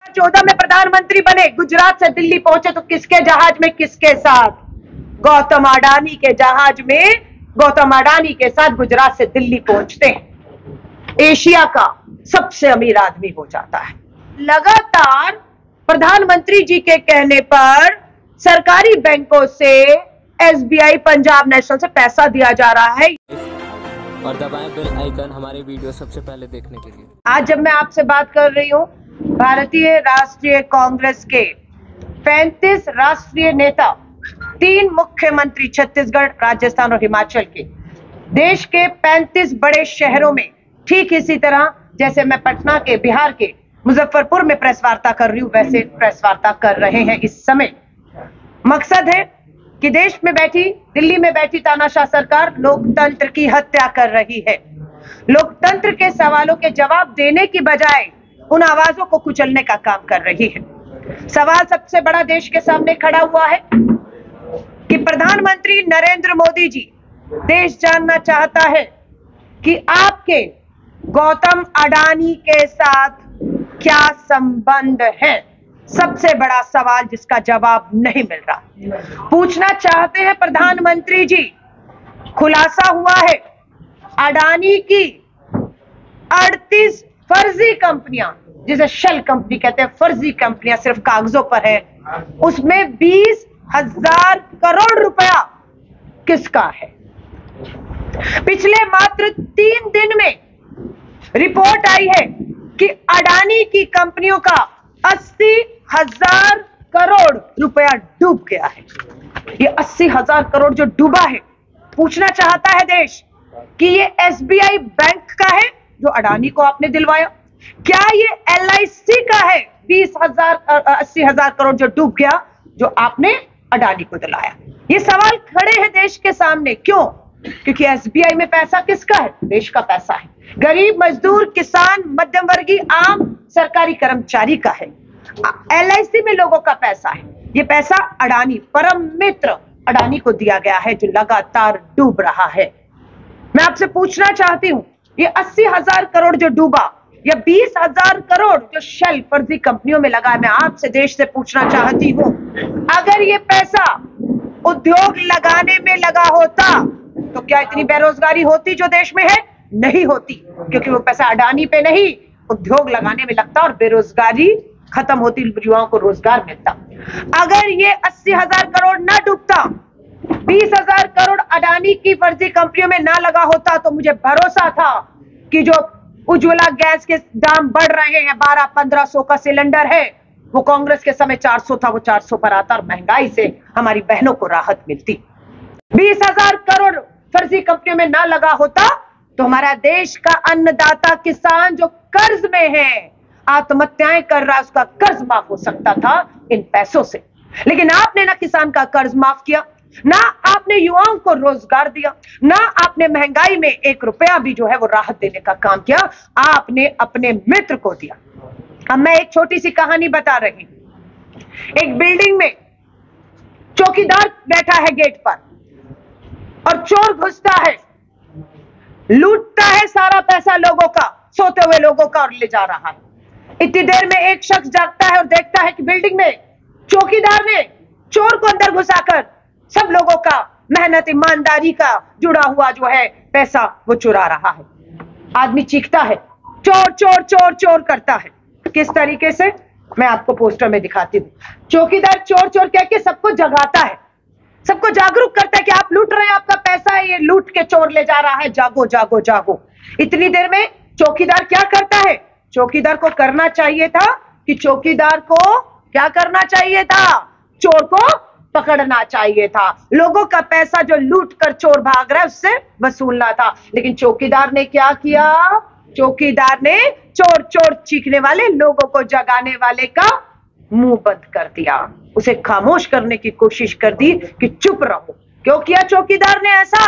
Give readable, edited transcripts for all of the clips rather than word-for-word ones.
2014 में प्रधानमंत्री बने, गुजरात से दिल्ली पहुंचे तो किसके जहाज में, किसके साथ? गौतम अडानी के जहाज में गौतम अडानी के साथ गुजरात से दिल्ली पहुंचते हैं। एशिया का सबसे अमीर आदमी हो जाता है। लगातार प्रधानमंत्री जी के कहने पर सरकारी बैंकों से एसबीआई, पंजाब नेशनल से पैसा दिया जा रहा है। और दबाएं बेल आइकन हमारे वीडियो सबसे पहले देखने के लिए। आज जब मैं आपसे बात कर रही हूं, भारतीय राष्ट्रीय कांग्रेस के 35 राष्ट्रीय नेता, 3 मुख्यमंत्री छत्तीसगढ़, राजस्थान और हिमाचल के, देश के 35 बड़े शहरों में, ठीक इसी तरह जैसे मैं पटना के, बिहार के मुजफ्फरपुर में प्रेस वार्ता कर रही हूं, वैसे प्रेस वार्ता कर रहे हैं इस समय। मकसद है कि देश में बैठी, दिल्ली में बैठी तानाशाह सरकार लोकतंत्र की हत्या कर रही है। लोकतंत्र के सवालों के जवाब देने की बजाय उन आवाजों को कुचलने का काम कर रही है। सवाल सबसे बड़ा देश के सामने खड़ा हुआ है कि प्रधानमंत्री नरेंद्र मोदी जी, देश जानना चाहता है कि आपके गौतम अडानी के साथ क्या संबंध है। सबसे बड़ा सवाल जिसका जवाब नहीं मिल रहा। पूछना चाहते हैं प्रधानमंत्री जी, खुलासा हुआ है अडानी की 38 फर्जी कंपनियां, जिसे शेल कंपनी कहते हैं, फर्जी कंपनियां सिर्फ कागजों पर है, उसमें 20,000 करोड़ रुपया किसका है। पिछले मात्र 3 दिन में रिपोर्ट आई है कि अडानी की कंपनियों का 80,000 करोड़ रुपया डूब गया है। ये 80,000 करोड़ जो डूबा है, पूछना चाहता है देश कि ये एसबीआई बैंक का है जो अडानी को आपने दिलवाया, क्या ये एलआईसी का है 80,000 करोड़ जो डूब गया, जो आपने अडानी को दिलाया। ये सवाल खड़े हैं देश के सामने। क्यों? क्योंकि एसबीआई में पैसा किसका है? देश का पैसा है। गरीब, मजदूर, किसान, मध्यम वर्गीय, आम सरकारी कर्मचारी का है। एलआईसी में लोगों का पैसा है। ये पैसा अडानी, परम मित्र अडानी को दिया गया है, जो लगातार डूब रहा है। मैं आपसे पूछना चाहती हूं, ये 80,000 करोड़ जो डूबा, या 20,000 करोड़ जो शेल फर्जी कंपनियों में लगा है, मैं आपसे, देश से पूछना चाहती हूं, अगर ये पैसा उद्योग लगाने में लगा होता तो क्या इतनी बेरोजगारी होती जो देश में है? नहीं होती, क्योंकि वो पैसा अडानी पे नहीं, उद्योग लगाने में लगता और बेरोजगारी खत्म होती, युवाओं को रोजगार मिलता। अगर ये 80,000 करोड़ ना डूबता, 20,000 करोड़ अडानी की फर्जी कंपनियों में ना लगा होता, तो मुझे भरोसा था कि जो उज्ज्वला गैस के दाम बढ़ रहे हैं, 1200-1500 का सिलेंडर है, वो कांग्रेस के समय 400 था, वो 400 पर आता और महंगाई से हमारी बहनों को राहत मिलती। 20,000 करोड़ फर्जी कंपनियों में ना लगा होता तो हमारा देश का अन्नदाता किसान जो कर्ज में है, आत्महत्याएं कर रहा है, उसका कर्ज माफ हो सकता था इन पैसों से। लेकिन आपने ना किसान का कर्ज माफ किया, ना आपने युवाओं को रोजगार दिया, ना आपने महंगाई में 1 रुपया भी जो है वो राहत देने का काम किया, आपने अपने मित्र को दिया। अब मैं एक छोटी सी कहानी बता रही हूं। एक बिल्डिंग में चौकीदार बैठा है गेट पर और चोर घुसता है, लूटता है सारा पैसा लोगों का, सोते हुए लोगों का, और ले जा रहा है। इतनी देर में एक शख्स जागता है और देखता है कि बिल्डिंग में चौकीदार ने चोर को अंदर घुसाकर सब लोगों का मेहनत, ईमानदारी का जुड़ा हुआ जो है पैसा वो चुरा रहा है। आदमी चीखता है, चोर चोर चोर चोर करता है। किस तरीके से, मैं आपको पोस्टर में दिखाती हूँ। चौकीदार चोर चोर कह के सबको जगाता है, सबको जागरूक करता है कि आप लूट रहे हैं, आपका पैसा है, ये लूट के चोर ले जा रहा है, जागो जागो जागो। इतनी देर में चौकीदार क्या करता है? चौकीदार को करना चाहिए था कि चौकीदार को क्या करना चाहिए था? चोर को पकड़ना चाहिए था। लोगों का पैसा जो लूट कर चोर भाग रहा है उससे वसूलना था। लेकिन चौकीदार ने क्या किया? चौकीदार ने चोर चोर चीखने वाले लोगों को जगाने वाले का मुंह बंद कर दिया, उसे खामोश करने की कोशिश कर दी कि चुप रहो। क्यों किया चौकीदार ने ऐसा?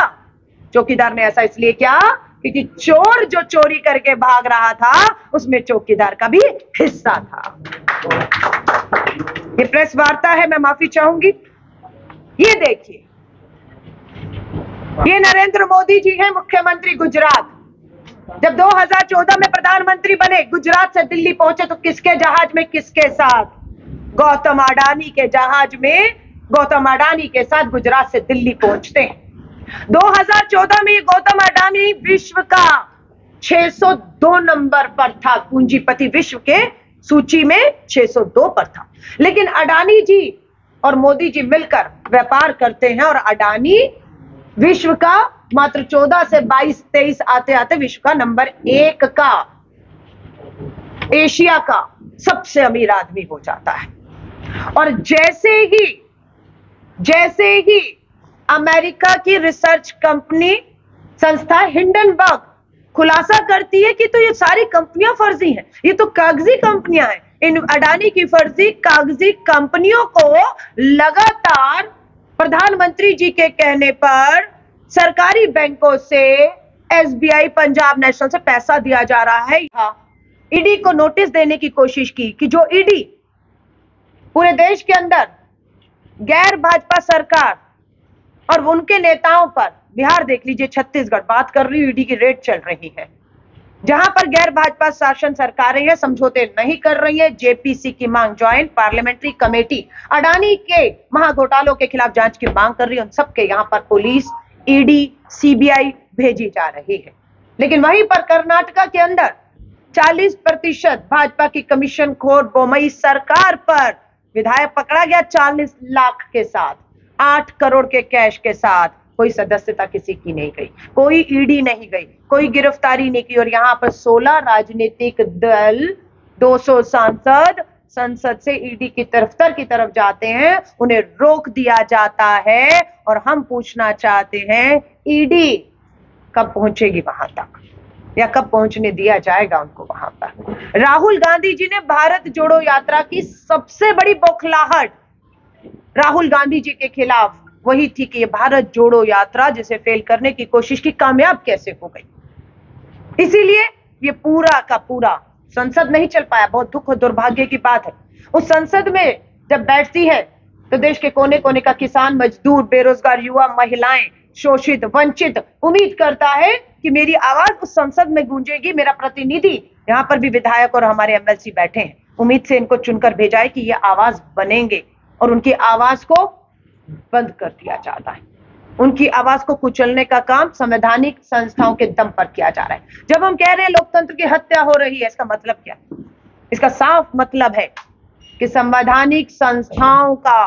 चौकीदार ने ऐसा इसलिए किया क्योंकि चोर जो चोरी करके भाग रहा था उसमें चौकीदार का भी हिस्सा था। ये प्रेस वार्ता है, मैं माफी चाहूंगी। ये देखिए, ये नरेंद्र मोदी जी हैं, मुख्यमंत्री गुजरात। जब 2014 में प्रधानमंत्री बने, गुजरात से दिल्ली पहुंचे तो किसके जहाज में, किसके साथ? गौतम अडानी के जहाज में गौतम अडानी के साथ गुजरात से दिल्ली पहुंचते हैं। 2014 में गौतम अडानी विश्व का 602 नंबर पर था, पूंजीपति विश्व के सूची में 602 पर था। लेकिन अडानी जी और मोदी जी मिलकर व्यापार करते हैं और अडानी विश्व का मात्र 14 से 22-23 आते आते विश्व का नंबर 1 का, एशिया का सबसे अमीर आदमी हो जाता है। और जैसे ही अमेरिका की रिसर्च कंपनी संस्था हिंडनबर्ग खुलासा करती है कि तो ये सारी कंपनियां फर्जी हैं, ये तो कागजी कंपनियां हैं, इन अडानी की फर्जी कागजी कंपनियों को लगातार प्रधानमंत्री जी के कहने पर सरकारी बैंकों से, एसबीआई, पंजाब नेशनल से पैसा दिया जा रहा है। ईडी को नोटिस देने की कोशिश की कि जो ईडी पूरे देश के अंदर गैर भाजपा सरकार और उनके नेताओं पर, बिहार देख लीजिए, छत्तीसगढ़ बात कर रही हूं, ईडी की रेड चल रही है, जहां पर गैर भाजपा शासन सरकारें हैं, समझौते नहीं कर रही है। जेपीसी की मांग, ज्वाइंट पार्लियामेंट्री कमेटी, अडानी के महाघोटालों के खिलाफ जांच की मांग कर रही है, उन सबके यहां पर पुलिस, ईडी, सीबीआई भेजी जा रही है। लेकिन वहीं पर कर्नाटका के अंदर 40% भाजपा की कमीशन खोर बोमई सरकार पर विधायक पकड़ा गया 40 लाख के साथ, 8 करोड़ के कैश के साथ। कोई सदस्यता किसी की नहीं गई, कोई ईडी नहीं गई, कोई गिरफ्तारी नहीं की। और यहां पर 16 राजनीतिक दल, 200 सांसद संसद से ईडी की तरफ जाते हैं, उन्हें रोक दिया जाता है। और हम पूछना चाहते हैं, ईडी कब पहुंचेगी वहां तक, या कब पहुंचने दिया जाएगा उनको वहां पर? राहुल गांधी जी ने भारत जोड़ो यात्रा की सबसे बड़ी बौखलाहट राहुल गांधी जी के खिलाफ वही थी कि ये भारत जोड़ो यात्रा जिसे फेल करने की कोशिश की, कामयाब कैसे हो गई। इसीलिए ये पूरा का पूरा संसद नहीं चल पाया। बहुत दुख और दुर्भाग्य की बात है। उस संसद में जब बैठती है तो देश के कोने कोने का किसान, मजदूर, बेरोजगार युवा, महिलाएं, शोषित, वंचित उम्मीद करता है कि मेरी आवाज उस संसद में गूंजेगी, मेरा प्रतिनिधि, यहाँ पर भी विधायक और हमारे एमएलसी बैठे हैं, उम्मीद से इनको चुनकर भेजा है कि ये आवाज बनेंगे, और उनकी आवाज को बंद कर दिया जाता है। उनकी आवाज को कुचलने का काम संवैधानिक संस्थाओं के दम पर किया जा रहा है। जब हम कह रहे हैं लोकतंत्र की हत्या हो रही है, इसका मतलब क्या? इसका साफ मतलब है कि संवैधानिक संस्थाओं का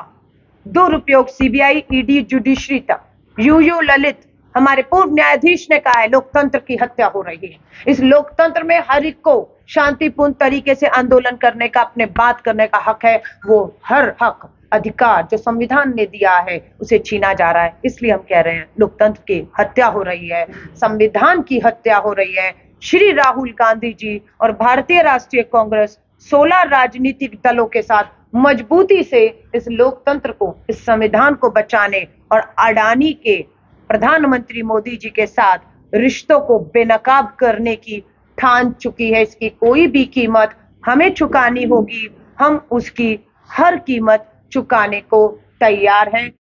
दुरुपयोग सीबीआई, ईडी, जुडिशरी तक, यूयू ललित, हमारे पूर्व न्यायाधीश ने कहा है, लोकतंत्र की हत्या हो रही है। इस लोकतंत्र में हर एक को शांतिपूर्ण तरीके से आंदोलन करने का, अपने बात करने का हक है। वो हर हक, अधिकार जो संविधान ने दिया है उसे छीना जा रहा है। इसलिए हम कह रहे हैं लोकतंत्र की हत्या हो रही है, संविधान की हत्या हो रही है। श्री राहुल गांधी जी और भारतीय राष्ट्रीय कांग्रेस 16 राजनीतिक दलों के साथ मजबूती से इस लोकतंत्र को, इस संविधान को बचाने और अडानी के प्रधानमंत्री मोदी जी के साथ रिश्तों को बेनकाब करने की ठान चुकी है। इसकी कोई भी कीमत हमें चुकानी होगी, हम उसकी हर कीमत चुकाने को तैयार हैं।